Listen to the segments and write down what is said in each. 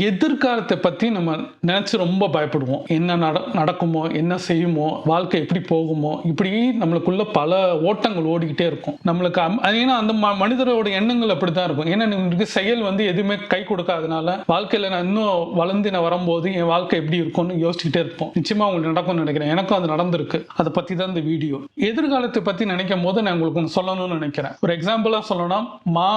எதிர்காலத்தை பற்றி நம்ம நினச்சி ரொம்ப பயப்படுவோம். என்ன நடக்குமோ, என்ன செய்யுமோ, வாழ்க்கை எப்படி போகுமோ, இப்படி நம்மளுக்குள்ள பல ஓட்டங்கள் ஓடிக்கிட்டே இருக்கும். நம்மளுக்கு ஏன்னா அந்த மனிதரோட எண்ணங்கள் அப்படி தான் இருக்கும். ஏன்னா உங்களுக்கு செயல் எதுவுமே கை கொடுக்காதனால வாழ்க்கையில் நான் இன்னும் வளர்ந்து நான் வரும்போது என் வாழ்க்கை எப்படி இருக்கும்னு யோசிச்சுக்கிட்டே இருப்போம். நிச்சயமாக உங்களுக்கு நடக்கும்னு நினைக்கிறேன். எனக்கும் அது நடந்திருக்கு. அதை பற்றி தான் இந்த வீடியோ. எதிர்காலத்தை பற்றி நினைக்கும் போது நான் உங்களுக்கு ஒன்று சொல்லணும்னு நினைக்கிறேன். ஒரு எக்ஸாம்பிளாக சொல்லணும்னா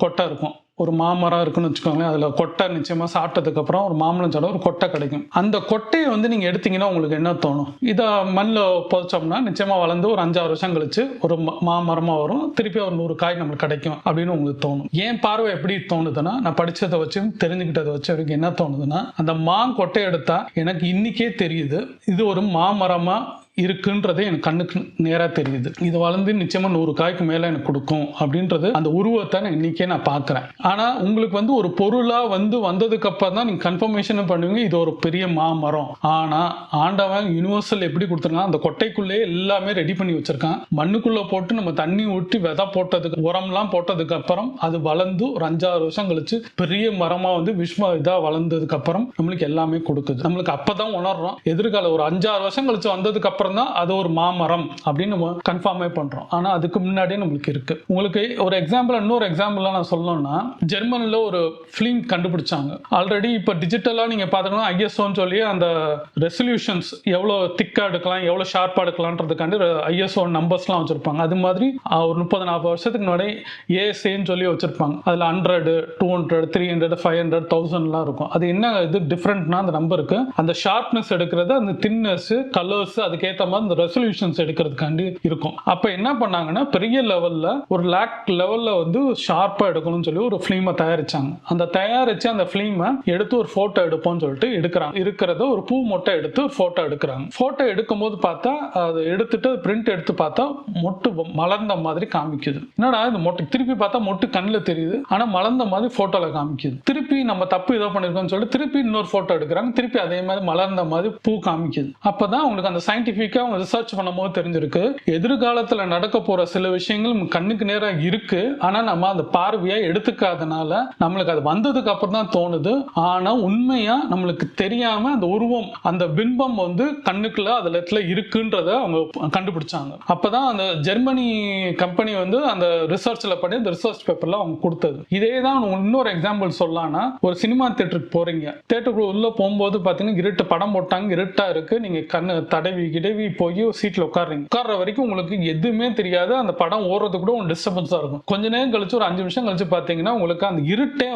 கொட்டை இருக்கும். ஒரு மாமரம் இருக்குன்னு வச்சுக்கோங்களேன். அதில் கொட்டை நிச்சயமாக சாப்பிட்டதுக்கப்புறம் ஒரு மாம்பழம் சாப்பிட ஒரு கொட்டை கிடைக்கும். அந்த கொட்டையை நீங்கள் எடுத்தீங்கன்னா உங்களுக்கு என்ன தோணும்? இதை மண்ணில் புதைச்சோம்னா நிச்சயமாக வளர்ந்து ஒரு 5-6 வருஷம் கழிச்சு ஒரு மாமரமாக வரும். திருப்பி ஒரு 100 காய் நம்மளுக்கு கிடைக்கும் அப்படின்னு உங்களுக்கு தோணும். என் பார்வை எப்படி தோணுதுன்னா, நான் படித்ததை வச்சு தெரிஞ்சுக்கிட்டதை வச்சு அவருக்கு என்ன தோணுதுன்னா, அந்த கொட்டையை எடுத்தா எனக்கு இன்னைக்கே தெரியுது இது ஒரு மாமரமாக இருக்குன்றதே எனக்கு கண்ணுக்கு நேராக தெரியுது. இது வளர்ந்து நிச்சயமா 100 காய்க்கு மேலே எனக்கு கொடுக்கும் அப்படின்றது அந்த உருவத்தை நான் இன்னைக்கே நான் பார்க்குறேன். ஆனால் உங்களுக்கு ஒரு பொருளாக வந்ததுக்கு அப்புறம் தான் நீங்கள் கன்ஃபர்மேஷன் பண்ணுவீங்க இது ஒரு பெரிய மாமரம். ஆனால் ஆண்டவன் யூனிவர்சல் எப்படி கொடுத்துருக்கான், அந்த கொட்டைக்குள்ளே எல்லாமே ரெடி பண்ணி வச்சிருக்கான். மண்ணுக்குள்ளே போட்டு நம்ம தண்ணி ஊற்றி விதை போட்டதுக்கு உரம்லாம் போட்டதுக்கு அப்புறம் அது வளர்ந்து ஒரு 5-6 வருஷம் கழிச்சு பெரிய மரமாக இதாக வளர்ந்ததுக்கு அப்புறம் நம்மளுக்கு எல்லாமே கொடுக்குது. நம்மளுக்கு அப்பதான் உணர்றோம் எதிர்கால ஒரு 5-6 வருஷம் கழிச்சு வந்ததுக்கு அப்புறம் தான் அது ஒரு மாமரம் அப்படின்னு நம்ம கன்ஃபார்மே பண்றோம். ஆனா அதுக்கு முன்னாடியே நம்மளுக்கு இருக்கு. உங்களுக்கு ஒரு எக்ஸாம்பிள், இன்னொரு எக்ஸாம்பிள் நான் சொல்லணும்னா, ஜெர்மனில ஒரு ஃபிலிம் கண்டுபிடிச்சாங்க. ஆல்ரெடி இப்ப டிஜிட்டலா நீங்க பாத்தீங்கன்னா ஐஎஸ்ஓன்னு சொல்லி அந்த ரெசல்யூஷன்ஸ் எவ்வளவு திக்கா எடுக்கலாம், எவ்வளவு ஷார்ப்பா எடுக்கலாம்ன்றதுக்காண்டி ஐஎஸ்ஓ நம்பர்ஸ்லாம் வச்சிருப்பாங்க. அது மாதிரி ஒரு 30-40 வருஷத்துக்கு முன்னாடி ஏஎஸ்ஏன்னு சொல்லி வச்சிருப்பாங்க. அதுல 100, 200, 300, 500, 1000 இருக்கும். அது என்ன இது டிஃபரெண்ட்னா, அந்த நம்பருக்கு அந்த ஷார்ப்னஸ் எடுக்கிறது, அந்த தின்னஸ், கலர்ஸ், அதுக்கேற்ற மாதிரி அந்த ரெசல்யூஷன்ஸ் எடுக்கிறதுக்காண்டி இருக்கும். அப்ப என்ன பண்ணாங்கன்னா, பெரிய லெவல்ல ஒரு லேக் லெவல்ல ஷார்ப்பா எடுக்கணும்னு சொல்லி ஒரு ஃபிலிமை தயாரிச்சாங்க. அந்த தயாரிச்சு அந்த ஃபிலிமை எடுத்து ஒரு போட்டோ எடுப்போம்னு சொல்லிட்டு எடுக்கிறாங்க. இருக்கிறத ஒரு பூ மொட்டை எடுத்து ஒரு போட்டோ எடுக்கிறாங்க. போட்டோ எடுக்கும் போது பார்த்தா அதை எடுத்துட்டு பிரிண்ட் எடுத்து பார்த்தா மொட்டு மலர்ந்த மாதிரி காமிக்குது. என்னடா இது மொட்டை, திருப்பி பார்த்தா மொட்டு கண்ணில் தெரியுது, ஆனா மலர்ந்த மாதிரி போட்டோல காமிக்குது. திருப்பி நம்ம தப்பு ஏதோ பண்ணிருக்கோம்னு சொல்லிட்டு திருப்பி இன்னொரு போட்டோ எடுக்கிறாங்க. திருப்பி அதே மாதிரி மலர்ந்த மாதிரி பூ காமிக்குது. அப்பதான் உங்களுக்கு அந்த சயின்டிபிக்கா அவங்க ரிசர்ச் பண்ணும்போது தெரிஞ்சிருக்கு, எதிர்காலத்துல நடக்க போற சில விஷயங்கள் கண்ணுக்கு நேராக இருக்கு. ஆனா நம்ம அந்த பார்வையா எடுத்துக்காதனால நம்மளுக்கு அது வந்ததுக்கு அப்புறம் தான் தோணுது. ஆனா உண்மையா நம்மளுக்கு தெரியாம அந்த உருவம், அந்த பிம்பம் கண்ணுக்குள்ள அதுல இருக்குன்றத அவங்க கண்டுபிடிச்சாங்க. அப்பதான் அந்த ஜெர்மனி கம்பெனி அந்த ரிசர்ச்ல பண்ணி அந்த ரிசர்ச் பேப்பர்ல அவங்க கொடுத்தது. இதே தான் இன்னொரு எக்ஸாம்பிள் சொல்லலாம்னா, ஒரு சினிமா தியேட்டருக்கு போறீங்க. தியேட்டருக்குள்ள உள்ள போகும்போது பாத்தீங்கன்னா இருட்டு படம் போட்டாங்க, இருட்டா இருக்கு. நீங்க கண்ணு தடவி கிடவி போய் சீட்ல உட்கார்ற வரைக்கும் உங்களுக்கு எதுவுமே தெரியாது. அந்த படம் ஓடுறது கூட ஒரு டிஸ்டர்பன்ஸா இருக்கும். கொஞ்ச நேரம் கழிச்சு ஒரு 5 நிமிஷம் கழிச்சு பாத்தீங்கன்னா உங்களுக்கு அந்த இருட்டே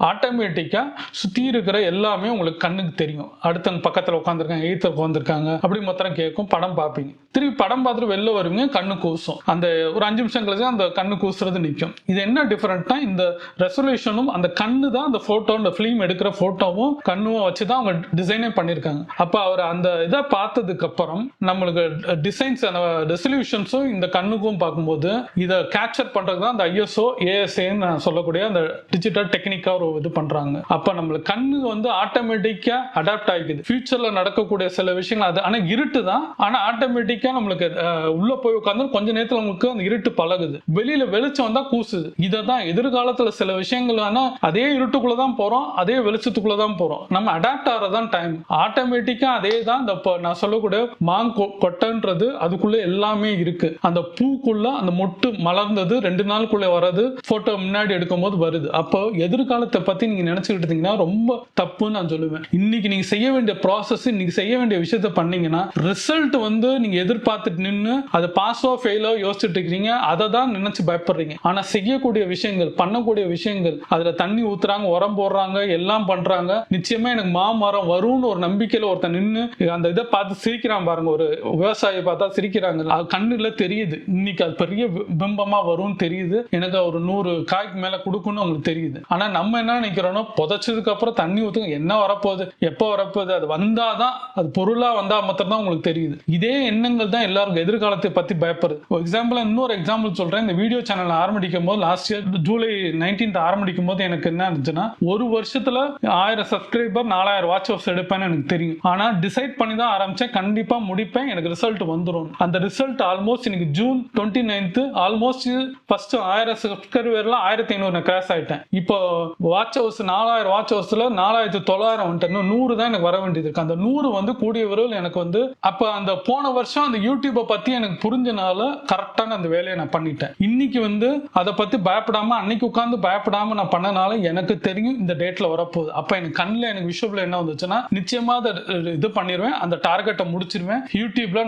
ஆட்டோமேட்டிக்கா சுத்தி இருக்கிற எல்லாமே உங்களுக்கு கண்ணுக்கு தெரியும். அடுத்த பக்கத்துல உட்காந்துருக்காங்க, எய்த்துல உட்காந்துருக்காங்க, அப்படி மொத்தம் கேட்கும். படம் பார்ப்பீங்க. திருப்பி படம் பார்த்துட்டு வெளில வருவீங்க, கண்ணு கூசும். அந்த ஒரு 5 நிமிஷம் கழிச்சு அந்த கண்ணு கூசுறது நிற்கும். இது என்ன டிஃபரெண்ட்னா, இந்த ரெசல்யூஷனும் அந்த கண்ணு தான் அந்த போட்டோ, அந்த பிலிம் எடுக்கிற போட்டோவும் கண்ணும் வச்சுதான் அவங்க டிசைனே பண்ணிருக்காங்க. அப்ப அவர் அந்த இதை பார்த்ததுக்கு அப்புறம் நம்மளுக்கு டிசைன்ஸ், அந்த ரெசல்யூஷன்ஸும் இந்த கண்ணுக்கும் பார்க்கும்போது இதை கேப்சர் பண்றது தான் அந்த ஐஎஸ்ஓ ஏஎஸ்ஏன்னு சொல்லக்கூடிய அந்த டிஜிட்டல் டெக்னிக்கா ஒரு இது பண்றாங்க. அப்ப நம்மளுக்கு கண்ணு ஆட்டோமேட்டிக்கா அடாப்ட் ஆகிக்குது. ஃபியூச்சர்ல நடக்கக்கூடிய சில விஷயங்கள் அது ஆனா இருட்டு தான். ஆனா ஆட்டோமேட்டிக்கா நம்மளுக்கு உள்ள போய் உட்காந்து கொஞ்ச நேரத்துல உங்களுக்கு அந்த இருட்டு பழகுது. வெளியில வெளிச்சம் வந்தா கூசுது. இதான் எதிர்காலத்துல சில விஷயங்கள் அதே இருட்டுக்குள்ளதான் போறோம், அதே வெளிச்சத்துக்குள்ளதான் போறோம். நம்ம அடாப்ட் ஆறதான் டைம். ஆட்டோமேட்டிக்கா அதே தான் நான் சொல்லக்கூடிய கொட்டைன்றது அதுக்குள்ள எல்லாமே இருக்கு. அந்த பூக்குள்ள அந்த மொட்டு மலர்ந்தது 2 நாளுக்குள்ள வர்றது போட்டோ முன்னாடி எடுக்கும் போது வருது. அப்போ எதிர்காலத்தை பத்தி நீங்க நினைச்சுக்கிட்டு இருந்தீங்கன்னா ரொம்ப தப்புன்னு நான் சொல்லுவேன். இன்னைக்கு நீங்க செய்ய வேண்டிய ப்ராசஸ், இன்னைக்கு செய்ய வேண்டிய விஷயத்த பண்ணீங்கன்னா ரிசல்ட் நீங்க எதிர்பார்த்துட்டு நின்று அது பாஸோ ஃபெயிலோ யோசிச்சுட்டு இருக்கீங்க. அதை தான் நினைச்சு பயப்படுறீங்க. ஆனா செய்யக்கூடிய விஷயங்கள், பண்ணக்கூடிய விஷயங்கள், அதுல தண்ணி ஊத்துறாங்க, உரம் போடுறாங்க, எல்லாம் பண்றாங்க. நிச்சயமா எனக்கு மாமரம் வரும்னு ஒரு நம்பிக்கையில ஒருத்தன் நின்று அந்த இதை பார்த்து சிரிக்கிறான் பாருங்க. ஒரு விவசாயி பார்த்தா சிரிக்கிறாங்க, அது கண்ணுல தெரியுது. இன்னைக்கு அது பெரிய பிம்பமா வரும்னு தெரியுது, எனக்கு ஒரு 100 காய்க்கு மேல கொடுக்கும்னு உங்களுக்கு தெரியுது. ஆனா நம்ம என்ன நினைக்கிறோம்னா, புதைச்சதுக்கு அப்புறம் தண்ணி ஊத்துங்க, என்ன வரப்போகுது, எப்போ வரப்போகுது, அது வந்தாதான், அது பொருளா வந்தா மாத்திரம் தான் உங்களுக்கு தெரியுது. இதே எண்ணங்கள் தான் எல்லாருக்கும் எதிர்காலத்தை பத்தி பயப்படுது. எக்ஸாம்பிள், இன்னொரு எக்ஸாம்பிள் சொல்றேன். இந்த வீடியோ சேனல் ஆரம்பிக்கும் போது லாஸ்ட் இயர் ஜூலை 19 ஆரம்பிக்கும் போது எனக்கு என்ன இருந்துச்சுன்னா, ஒரு வருஷத்துல 1000 சப்ஸ்கிரைபர் 4000 வாட்ச் ஹவர்ஸ் எடுப்பேன்னு எனக்கு தெரியும். ஆனா டிசைட் பண்ணி தான் ஆரம்பிச்சேன். கண்டிப்பா முடிப்பேன் முடிப்பேன், எனக்கு ரிசல்ட் வந்துடும். அந்த ரிசல்ட் ஆல்மோஸ்ட் இன்னைக்கு ஜூன் 29 ஆல்மோஸ்ட் ஃபர்ஸ்ட் 1000 சப்ஸ்கிரைபர்ல 1500 கிராஸ் ஆயிட்டேன். இப்போ வாட்ச் ஹவர்ஸ் 4000 வாட்ச் ஹவர்ஸ்ல 4900 வந்துட்டேன். இன்னும் 100 தான் எனக்கு வர வேண்டியது இருக்கு. அந்த 100 வந்து கூடிய விரைவில் எனக்கு வந்து அப்ப அந்த போன வருஷம் அந்த யூடியூபை பத்தி எனக்கு புரிஞ்சனால கரெக்டான அந்த வேலையை நான் பண்ணிட்டேன். இன்னைக்கு வந்து அதை பத்தி பயப்படாம அன்னைக்கு உட்காந்து பயப்படாம நான் பண்ணனால எனக்கு தெரியும் இந்த டேட்ல வரப்போகுது. அப்ப எனக்கு கண்ணில் எனக்கு விஷுவல் என்ன வந்துச்சுன்னா நிச்சயமா அதை இது பண்ணிடுவேன், அந்த டார்கெட்டை முடிச்சிருவேன். யூடியூப்ல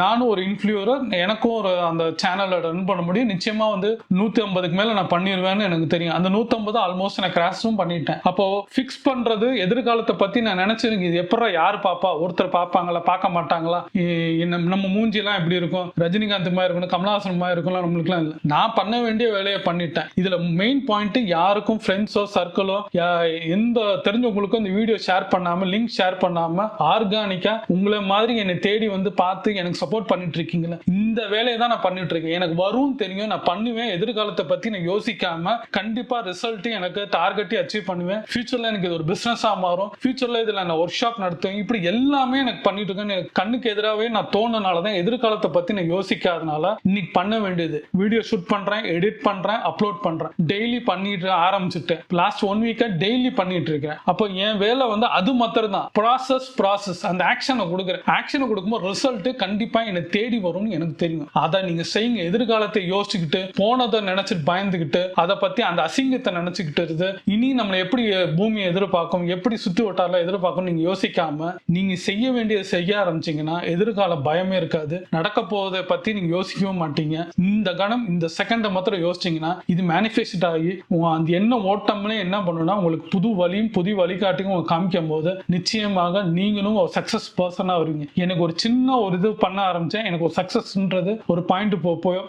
நானும் ஒரு இன்ஃப்ளூயர், எனக்கும் ஒரு அந்த சேனலை ரன் பண்ண முடியும். நிச்சயமா வந்து 150க்கு மேல நான் பண்ணிடுவேன்னு எனக்கு தெரியும். அந்த 150 ஆல்மோஸ்ட் நான் கிராஸும் பண்ணிட்டேன். அப்போ ஃபிக்ஸ் பண்றது எதிர்காலத்தை பத்தி நான் நினைச்சிருக்கேன். இது எப்படா யாரு பாப்பா, ஒருத்தர் பார்ப்பாங்களா பார்க்க மாட்டாங்களா, நம்ம மூஞ்சிலாம் எப்படி இருக்கும், ரஜினிகாந்த் மாதிரி இருக்கணும், கமலஹாசன் மாதிரி இருக்கும், நம்மளுக்குலாம் இல்லை. நான் பண்ண வேண்டிய வேலையை பண்ணிட்டேன். இதுல மெயின் பாயிண்ட் யாருக்கும் ஃப்ரெண்ட்ஸோ சர்க்கிளோ எந்த தெரிஞ்சவங்களுக்கும் இந்த வீடியோ ஷேர் பண்ணாம லிங்க் ஷேர் பண்ணாம ஆர்கானிக்கா உங்களை மாதிரி என்னை தேடி வந்து பார்த்து எனக்கு சப்போர்ட் பண்ணிட்டு இருக்கீங்களா, இந்த வேலையை தான் நான் பண்ணிட்டு இருக்கேன். எனக்கு வரும் தெரியும், நான் பண்ணுவேன். எதிர்காலத்தை பத்தி நான் யோசிக்காம கண்டிப்பா ரிசல்ட் எனக்கு டார்கெட்டை அச்சீவ் பண்ணுவேன். ஃபியூச்சர்ல எனக்கு இது ஒரு பிசினஸா மாறும். ஃபியூச்சர்ல இதுல நான் ஒர்க் ஷாப் நடத்துவேன். இப்படி எல்லாமே எனக்கு பண்ணிட்டு இருக்கேன். எனக்கு கண்ணுக்கு எதிராகவே நான் தோணுனாலதான் எதிர்காலத்தை பத்தி நான் யோசிக்காதனால இன்னைக்கு பண்ண வேண்டியது வீடியோ ஷூட் பண்றேன், எடிட் பண்றேன், அப்லோட் பண்றேன். டெய்லி பண்ணிட்டு ஆரம்பிச்சுட்டேன். லாஸ்ட் 1 வீக்கா டெய்லி பண்ணிட்டு இருக்கேன். அப்போ என் வேலை வந்து அது மாத்திரம் தான். ப்ராசஸ் அந்த ஆக்ஷனை கொடுக்குறேன். ஆக்ஷனை கொடுக்கும்போது ரிசல்ட் கண்டிப்பா எனக்கு தேடி வரும்னு எனக்கு தெரியும். அதை நீங்க செய்யுங்க. எதிர்காலத்தை யோசிச்சுக்கிட்டு போனதை நினைச்சிட்டு பயந்துகிட்டு அதை பத்தி அந்த அசிங்கத்தை நினைச்சுக்கிட்டு இருந்து இனி நம்மளை எப்படி பூமியை எதிர்பார்க்கும், எப்படி சுத்தி வட்டாரில் எதிர்பார்க்கும் நீங்க யோசிக்காம நீங்க செய்ய வேண்டியதை செய்ய ஆரம்பிச்சீங்கன்னா எதிர்கால பயமே இருக்காது. நடக்க போவதை பத்தி நீங்க யோசிக்கவும் மாட்டீங்க. இந்த கணம் இந்த செகண்டை மாத்திரம் யோசிச்சீங்கன்னா இது மேனிஃபெஸ்ட் ஆகி அந்த என்ன ஓட்டம்னே என்ன பண்ணுன்னா உங்களுக்கு புது வழியும் புது வழிகாட்டியும் காமிக்கும் போது நிச்சயமாக நீங்களும் ஒரு சக்சஸ் பர்சனா வருவீங்க. எனக்கு ஒரு சின்ன ஒரு இது பண்ண ஆரம்பிச்சேன், எனக்கு ஒரு சக்சஸ்ன்றது ஒரு பாயிண்ட்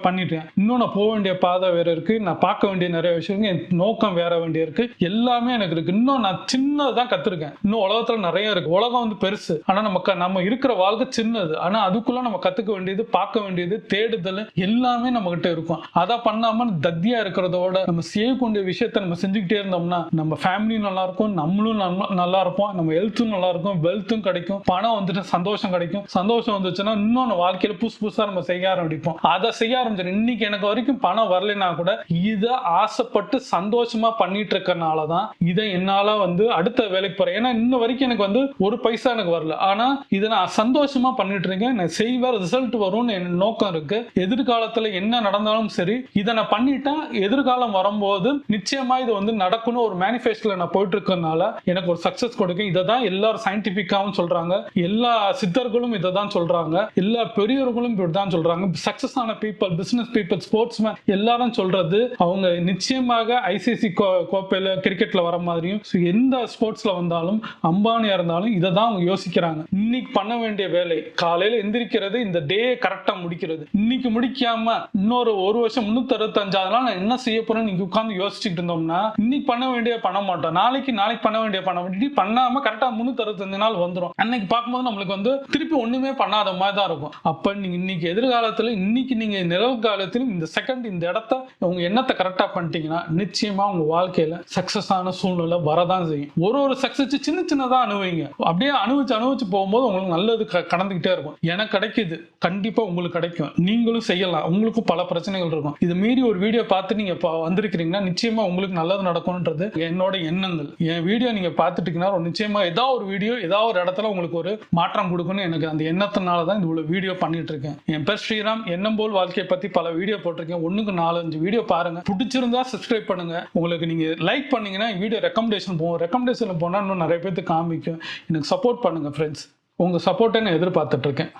பண்ணிட்டேன். இன்னும் நான் போக வேண்டிய பாதை வேற இருக்கு, நான் பார்க்க வேண்டிய நிறைய விஷயம், என் நோக்கம் வேற வேண்டிய இருக்கு, எல்லாமே எனக்கு இருக்கு. இன்னும் நான் சின்னதான் கத்துருக்கேன். இன்னும் உலகத்துல நிறைய இருக்கு. உலகம் வந்து பெருசு, ஆனா நம்ம இருக்கிற வாழ்க்கை சின்னது. ஆனா அதுக்குள்ள நம்ம கத்துக்க வேண்டியது, பார்க்க வேண்டியது, தேடுதல் எல்லாமே நம்ம கிட்ட இருக்கும். அதை பண்ணாம தத்தியா இருக்கிறதோட நம்ம செய்யக்கூடிய விஷயத்த நம்ம செஞ்சுக்கிட்டே இருந்தோம்னா நம்ம ஃபேமிலியும் நல்லா இருக்கும், நம்மளும் நல்லா இருப்போம், நம்ம ஹெல்த்தும் நல்லா இருக்கும், வெல்த்தும் கிடைக்கும், பணம் வந்துட்டு சந்தோஷம் கிடைக்கும். சந்தோஷம் வந்துச்சுன்னா இன்னொன்னு வாழ்க்கையில புதுசா நம்ம செய்ய ஆரம்பிப்போம். அதை செய்ய ஆரம்பிச்சிடும். இன்னைக்கு எனக்கு வரைக்கும் பணம் வரலைன்னா கூட இதை ஆசைப்பட்டு சந்தோஷமா பண்ணிட்டு இருக்கறனாலதான் இதை என்னால வந்து அடுத்த வேலைக்கு போறேன். ஏன்னா இன்ன வரைக்கும் எனக்கு வந்து ஒரு பைசா எனக்கு வரல, ஆனா இதை நான் சந்தோஷமா பண்ணிட்டு இருக்கேன். நான் செய்வேன், ரிசல்ட் வரும்னு என் நோக்கம் இருக்கு. எதிர்காலத்துல என்ன நடந்தாலும் சரி இதை நான் பண்ணிட்டா எதிர்காலம் வரும்போது நிச்சயமா இது வந்து நடக்கணும். ஒரு மேனிஃபெஸ்டோல நான் போயிட்டு இருக்கறனால எனக்கு ஒரு சக்சஸ் கொடுக்கும். இதை தான் எல்லாரும் சயின்டிபிக்காவும் சொல்றாங்க, எல்லா சித்தர்களும் இதை தான் சொல்றாங்க, எல்லா பெரியவர்களும் இப்படிதான் சொல்றாங்க. சக்சஸ் ஆன பீப்புள், பிசினஸ் பீப்புள், ஸ்போர்ட்ஸ்மேன் எல்லாரும் சொல்றது அவங்க நிச்சயமாக ஐசிசி கோப்பையில கிரிக்கெட்ல வர மாதிரியும் எந்த ஸ்போர்ட்ஸ்ல வந்தாலும் அம்பானியா இருந்தாலும் இதை தான் அவங்க யோசிக்கிறாங்க. இன்னைக்கு பண்ண வேண்டிய வேலை காலையில எந்திரிக்கிறது, இந்த டே கரெக்டா முடிக்கிறது. இன்னைக்கு முடிக்காம இன்னொரு ஒரு வருஷம் 365 நாள் நான் என்ன செய்ய போறேன்னு நீங்க உட்கார்ந்து யோசிச்சுட்டு இருந்தோம்னா இன்னைக்கு பண்ண வேண்டிய பண்ண மாட்டோம். நாளைக்கு பண்ண வேண்டிய பண்ண வேண்டிய பண்ணாம கரெக்டா 365 நாள் வந்துடும். அன்னைக்கு பார்க்கும்போது நம்மளுக்கு வந்து திருப்பி ஒண்ணுமே பண்ணாத மாதிரி தான் இருக்கும். அப்ப நீங்க இன்னைக்கு எதிர்காலத்துல இன்னைக்கு நீங்க நிகழ்காலத்திலும் இந்த செகண்ட் இந்த இடத்த உங்க எண்ணத்தை கரெக்டா பண்ணிட்டீங்கன்னா நிச்சயமா உங்க வாழ்க்கையில சக்சஸ் ஆன சூழ்நிலை வரதான் செய்யும். ஒரு சக்சஸ் சின்னதா அனுபவிங்க. அப்படியே அனுபவிச்சு போகும்போது உங்களுக்கு நல்லது கடந்துகிட்டே இருக்கும். எனக்கு கிடைக்குது, கண்டிப்பா உங்களுக்கு கிடைக்கும். நீங்களும் செய்யலாம். உங்களுக்கும் பல பிரச்சனைகள் இருக்கும். இது மீறி ஒரு வீடியோ பார்த்து நீங்க வந்திருக்கிறீங்கன்னா நிச்சயமா உங்களுக்கு நல்லது நடக்கும்ன்றது என்னோட எண்ணங்கள். என் வீடியோ நீங்க பார்த்துட்டீங்கன்னா நிச்சயமா ஏதாவது ஒரு வீடியோ ஏதாவது ஒரு இடத்துல உங்களுக்கு ஒரு மாற்றம் கொடுக்கணும். எனக்கு அந்த எண்ணத்தினால தான் இந்த வீடியோ பண்ணிட்டு இருக்கேன். என் பேர் ஸ்ரீராம். எண்ணம் போல் வாழ்க்கையை பத்தி பல வீடியோ போட்டிருக்கேன். 1க்கு 4-5 வீடியோ பாருங்க. பிடிச்சிருந்தா சப்ஸ்கிரைப் பண்ணுங்க. உங்களுக்கு நீங்க லைக் பண்ணீங்கன்னா வீடியோ ரெக்கமெண்டேஷன் போகும். ரெக்கமெண்டேஷன் போனா இன்னும் நிறைய பேருக்கு காமிக்கும். எனக்கு சப்போர்ட் பண்ணுங்க ஃப்ரெண்ட்ஸ். உங்க சப்போர்ட்டை நான் எதிர்பார்த்துட்டு இருக்கேன்.